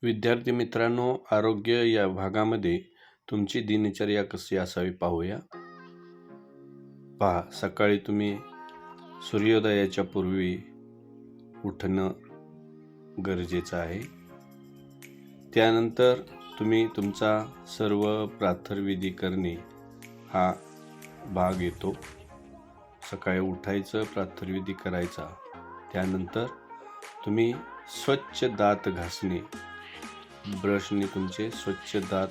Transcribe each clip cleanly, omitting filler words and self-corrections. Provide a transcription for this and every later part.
विद्यार्थी मित्रांनो, आरोग्य या भागामध्ये तुमची दिनचर्या कशी असावी पाहूया. पहा, सकाळी तुम्ही सूर्योदयाच्या पूर्वी उठणं गरजेचं आहे. त्यानंतर तुम्ही तुमचा सर्व प्रातर्विधी करणे हा भाग येतो. सकाळी उठायचं, प्रातर्विधी करायचा. त्यानंतर तुम्ही स्वच्छ दात घासणे, ब्रशने तुमचे स्वच्छ दात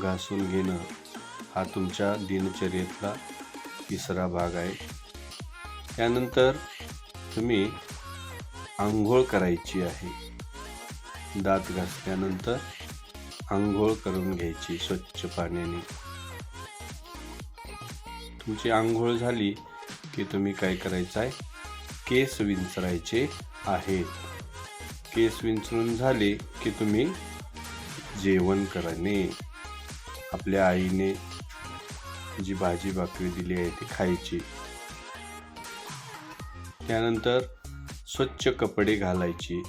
घासून घेणं हा तुमच्या दिनचर्येतला तिसरा भाग आहे. त्यानंतर तुम्ही आंघोळ करायची आहे. दात घासल्यानंतर आंघोळ करून घ्यायची स्वच्छ पाण्याने. तुमची आंघोळ झाली की तुम्ही काय करायचं आहे, केस विंचरायचे आहेत. केस विंचरून झाले की तुम्ही जेवण करणे. आपल्या आईने जी भाजी भाकरी दिली आहे ती खायची. त्यानंतर स्वच्छ कपडे घालायची.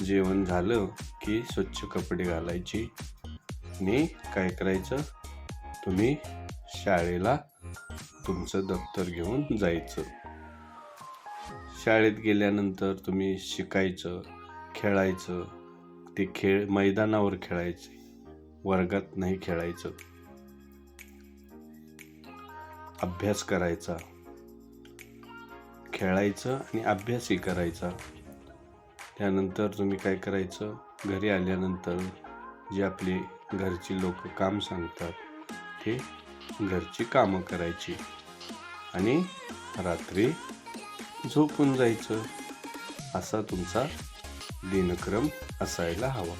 जेवण झालं की स्वच्छ कपडे घालायची आणि काय करायचं, तुम्ही शाळेला तुमचं दप्तर घेऊन जायचं. शाळेत गेल्यानंतर तुम्ही शिकायचं, खेळायचं. ते खेळ मैदानावर खेळायचे, वर्गात नाही खेळायचं. अभ्यास करायचा, खेळायचं आणि अभ्यासही करायचा. त्यानंतर तुम्ही काय करायचं, घरी आल्यानंतर जे आपले घरची लोक काम सांगतात ते घरची कामं करायची आणि रात्री झोपून जायचं. असा तुमचा दिनक्रम असायला हवा.